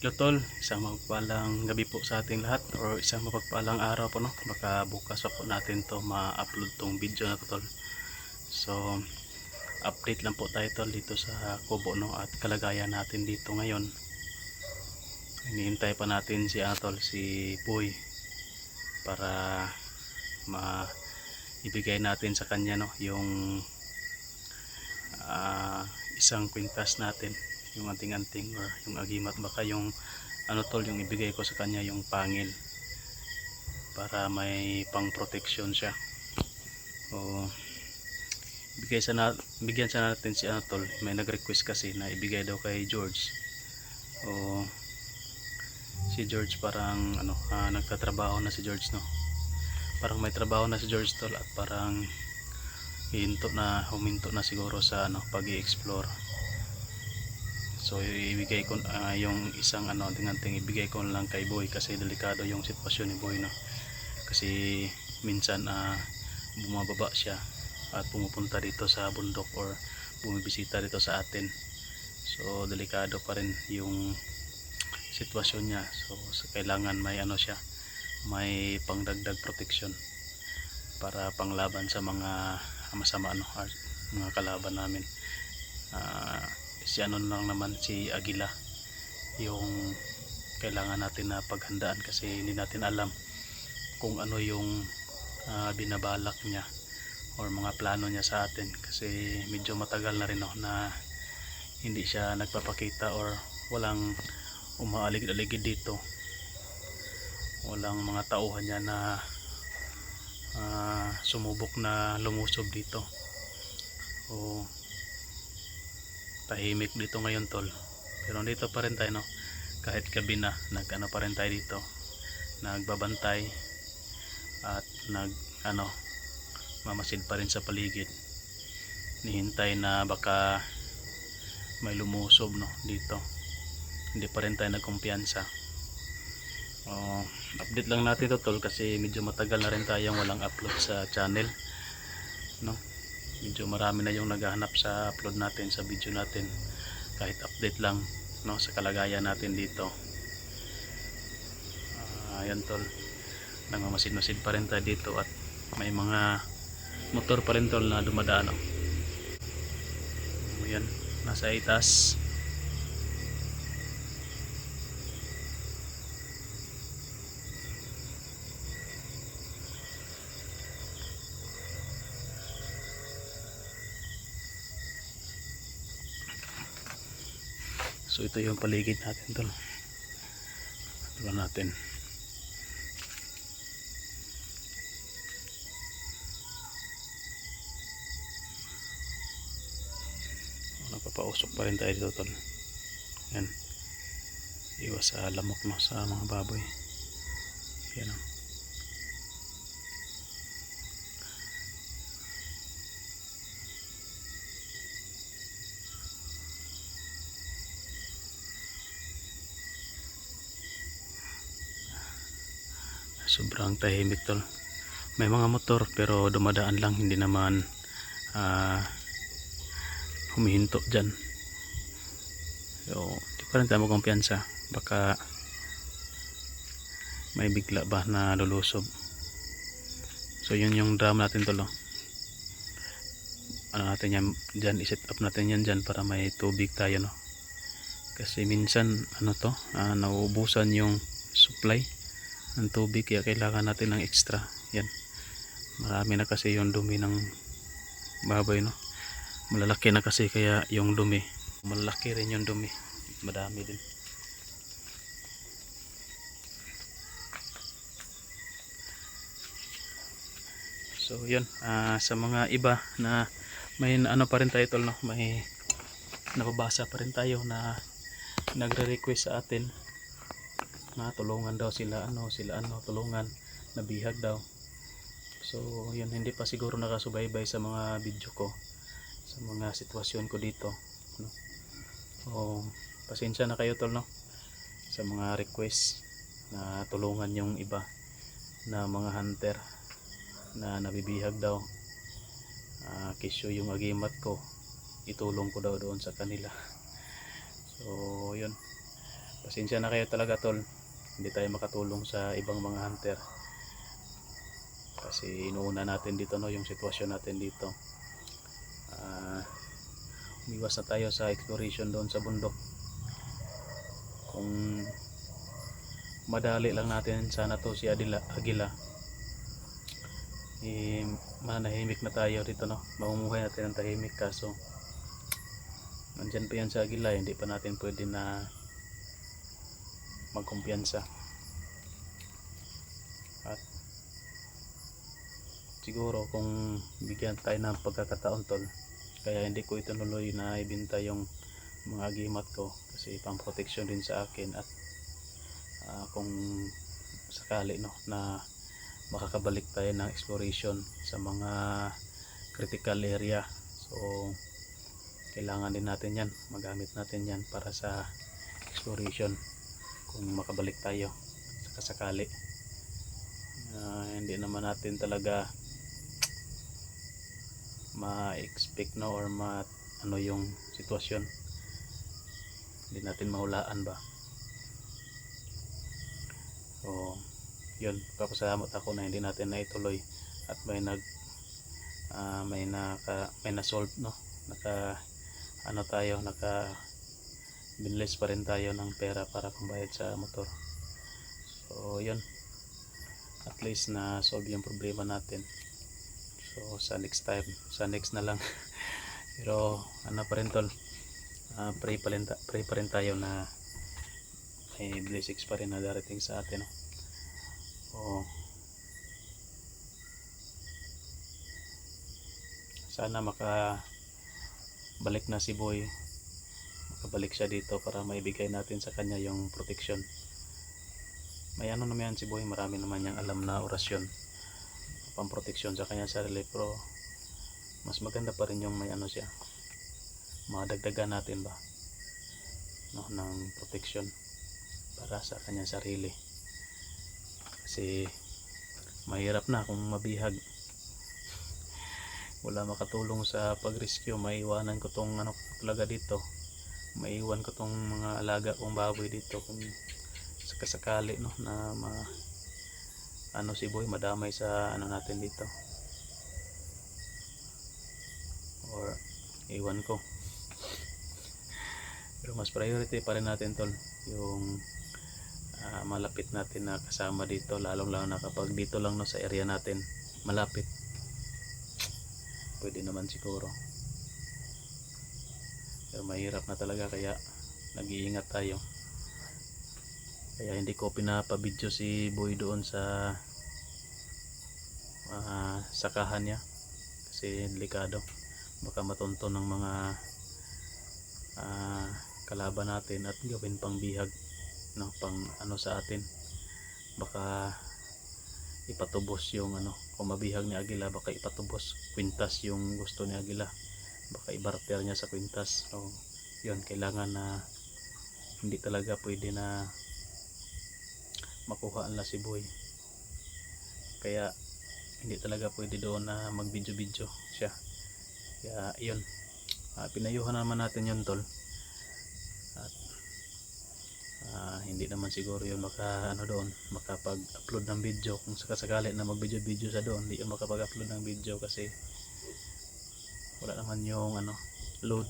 Lutol, isang mapagpalang gabi po sa ating lahat or isang mapagpalang araw po, no? Baka bukas pa po natin to ma-upload tong video na to, tol. So update lang po tayo, tol, dito sa Kubo, no? At kalagayan natin dito ngayon. Hinihintay pa natin si Atol, si Boy, para ibigay natin sa kanya, no, yung isang kwintas natin, yung anting-anting or yung agimat. Baka yung ano, tol, yung ibigay ko sa kanya yung pangil para may pang protection siya. O bigyan sa natin si ano, tol. May nag-request kasi na ibigay daw kay George. O si George parang ano, nagtatrabaho na si George, no. Parang may trabaho na si George, tol, at parang huminto na siguro sa ano, pag-i-explore. So ibigay ko yung isang ano, anting-anting ibigay ko lang kay Boy kasi delikado yung sitwasyon ni Boy, no. Kasi minsan bumababa siya at pumupunta dito sa bundok or bumibisita dito sa atin. So delikado pa rin yung sitwasyon niya. So kailangan may ano siya, may pangdagdag protection para panglaban sa mga masama, ano, mga kalaban namin. Si ano lang naman, si Agila yung kailangan natin na paghandaan kasi hindi natin alam kung ano yung binabalak niya or mga plano niya sa atin, kasi medyo matagal na rin, no, na hindi siya nagpapakita or walang umaaligid-aligid dito, walang mga tauhan niya na sumubok na lumusob dito. O tahimik dito ngayon, tol, pero dito pa rin tayo, no, kahit gabi na nag-ano pa rin tayo dito, nagbabantay at mamasid pa rin sa paligid, nihintay na baka may lumusob, no, dito. Hindi pa rin tayo nagkumpiyansa. Update lang natin to, tol, kasi medyo matagal na rin tayong walang upload sa channel, no. Medyo marami na yung naghahanap sa upload natin, sa video natin, kahit update lang, no, sa kalagayan natin dito. Ayan, tol, nagmamasid-masid pa rin tayo dito at may mga motor pa rin, tol, na dumadaan, no. Ayan, nasa itas. So ito yung paligid natin, tol. Ito natin. Napapausok pa rin tayo dito, tol. Yan. Iwas sa lamok, no, sa mga baboy. Yan, no. Sobrang tahimik, tol. May mga motor pero dumadaan lang, hindi naman humihinto dyan. So di pa rin tayo magkumpiyansa, baka may bigla ba na lulusob. So yun yung drum natin, tol, no? Ano natin yan dyan, iset up natin yan dyan para may tubig tayo, no. Kasi minsan ano to, nauubusan yung supply ng tubig, kaya kailangan natin ng extra. Yan, marami na kasi yung dumi ng baboy, no. Malalaki na kasi, kaya yung dumi, malalaki rin yung dumi, madami din. So yun, sa mga iba na may ano pa rin tayo, tol, no, may nababasa pa rin tayo na nagre-request sa atin na tulungan daw sila tulungan, nabihag daw. So yun, hindi pa siguro nakasubaybay sa mga video ko, sa mga sitwasyon ko dito, no? Pasensya na kayo, tol, no, sa mga request na tulungan yung iba na mga hunter na nabibihag daw. Kisyo yung agimat ko, itulong ko daw doon sa kanila. So yun, Pasensya na kayo talaga tol, hindi tayo makatulong sa ibang mga hunter kasi inuuna natin dito no yung sitwasyon natin dito. Umiwas na tayo sa exploration doon sa bundok. Kung madali lang natin sana to si Agila, manahimik na tayo dito no, mamumuhay natin ng tahimik, kaso nandyan pa yan sa Agila, hindi pa natin pwede na magkumpiyansa. At siguro kung bigyan tayo ng pagkakataon tol, kaya hindi ko ituloy na ibenta yung mga agimat ko kasi pang protection din sa akin. At kung sakali no na makakabalik tayo ng exploration sa mga critical area, so kailangan din natin yan, magamit natin yan para sa exploration kung makabalik tayo sakasakali. Hindi naman natin talaga ma-expect no or ano yung sitwasyon, hindi natin mahulaan ba. So yun, papasalamat ako na hindi natin naituloy at may na-solve no, naka binless pa rin tayo ng pera para pambayad sa motor. So yun, at least na solve yung problema natin. So sa next time, sa next na lang pero ano pa rin tol, pray pa rin tayo na may blessings pa rin na darating sa atin no? Sana makabalik na si Boy, makabalik siya dito para maibigay natin sa kanya yung protection. May ano naman si Boy, marami naman niyang alam na orasyon pang protection sa kanya sarili, pero mas maganda pa rin yung may ano siya, madagdagan natin ba no, ng protection para sa kanya sarili. Kasi mahirap na kung mabihag, wala makatulong sa pag-rescue, maiwanan ko tong ano talaga dito, maiwan ko tong mga alaga kong baboy dito kung sakasakali no na ano si Boy madamay sa ano natin dito, or iwan ko. Pero mas priority pa rin natin tol yung malapit natin na kasama dito, lalong lalo na kapag dito lang no sa area natin malapit, pwede naman siguro, pero mahirap na talaga kaya nag-iingat tayo. Kaya hindi ko pinapabidyo si Boy doon sa sakahan niya kasi delikado, baka matunto ng mga kalaban natin at gawin pang bihag no, pang ano sa atin, baka ipatubos yung ano, kung mabihag ni Agila baka ipatubos kwintas yung gusto ni Agila, baka ibarter niya sa kwintas. So yun, kailangan na hindi talaga pwede na makuhaan na si Boy, kaya hindi talaga pwede doon na mag video siya. Kaya yun, pinayuhan naman natin yun tol. At hindi naman siguro yun ano doon makapag-upload ng video, kung sakasakali na mag video sa doon, hindi yun makapag-upload ng video kasi wala naman yung ano load.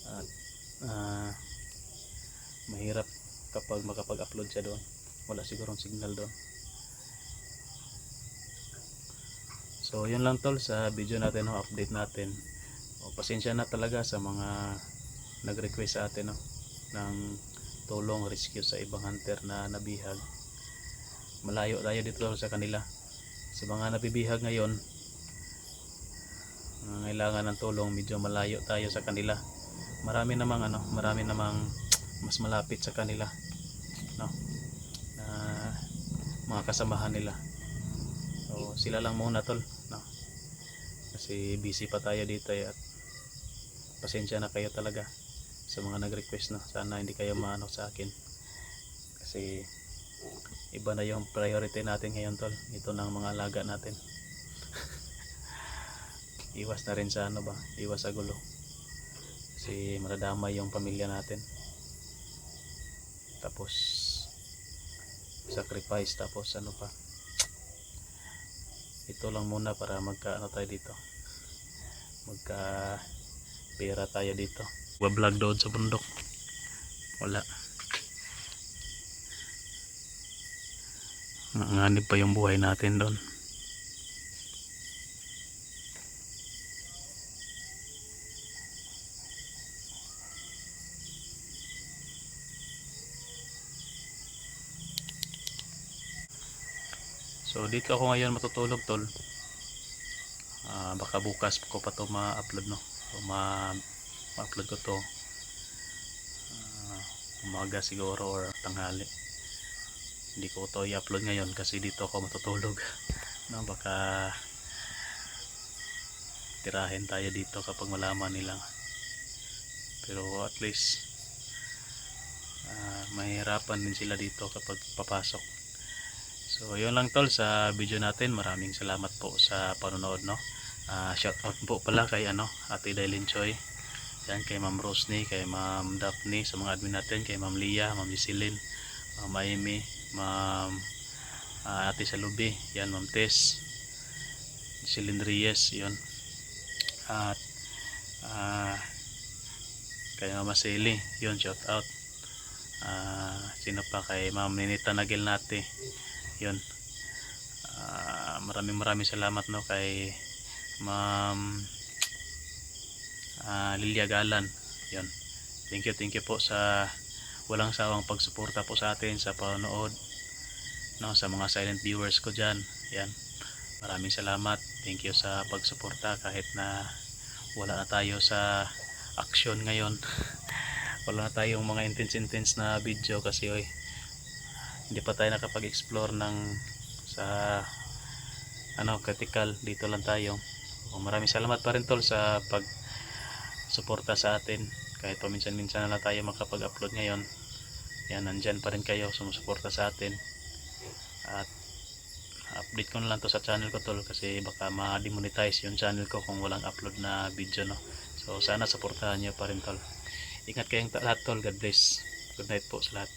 At mahirap kapag makapag-upload siya doon, wala sigurong signal doon. So yun lang tol sa video natin no, update natin. Pasensya na talaga sa mga nag-request sa atin no, ng tulong rescue sa ibang hunter na nabihag. Malayo tayo dito sa kanila, sa mga nabibihag ngayon, kailangan ng tulong, medyo malayo tayo sa kanila. Marami namang mas malapit sa kanila no, na mga kasamahan nila. So sila lang muna tol no, kasi busy pa tayo dito at pasensya na kayo talaga sa mga nag-request no. Sana hindi kayo maano sa akin kasi iba na yung priority natin ngayon tol, ito ng mga alaga natin. Iwas na rin sa ano ba, iwas sa gulo kasi madadamay yung pamilya natin. tapos sacrifice, tapos ano pa, ito lang muna para magka ano tayo dito, magka pera tayo dito. Vlog doon sa bundok, wala, nanganib pa yung buhay natin doon. So dito ako ngayon matutulog, tol. Baka bukas ko pa to ma-upload, no, so ma-upload ko to umaga siguro or tanghali. Hindi ko to i-upload ngayon kasi dito ako matutulog. No, baka tirahin tayo dito kapag malaman nila, pero at least mahirapan din sila dito kapag papasok. So yun lang, tol, sa video natin. Maraming salamat po sa panonood, no. Shout out po pala kay Ate Dailin Choi, yan, kay Ma'am Rosny, kay Ma'am Daphne, sa mga admin natin, kay Ma'am Lia, Ma'am Giseline, Ma'am Amy, Ma'am Ate Salubi, yan, Ma'am Tess, Giseline Reyes, yun, at kay Mama Sally, yun, shout out. Sino pa, kay Ma'am Ninita Nagel Nate, yun. Maraming salamat, no, kay Ma'am Lilia Galan, yun. Thank you po sa walang sawang pagsuporta po sa atin sa panonood, no, sa mga silent viewers ko dyan, yan. Maraming salamat, thank you sa pagsuporta kahit na wala na tayo sa action ngayon. Wala na tayong mga intense na video kasi hindi pa tayo nakapag-explore ng sa critical. Dito lang tayo. Maraming salamat pa rin, tol, sa pag suporta sa atin kahit paminsan-minsan na lang tayo makapag-upload ngayon. Yan, nandyan pa rin kayo sumusuporta sa atin, at update ko na lang to sa channel ko, tol, kasi baka ma-demonetize yung channel ko kung walang upload na video, no. So sana suportahan nyo pa rin, tol. Ingat kayong lahat, tol. God bless. Good night po sa lahat.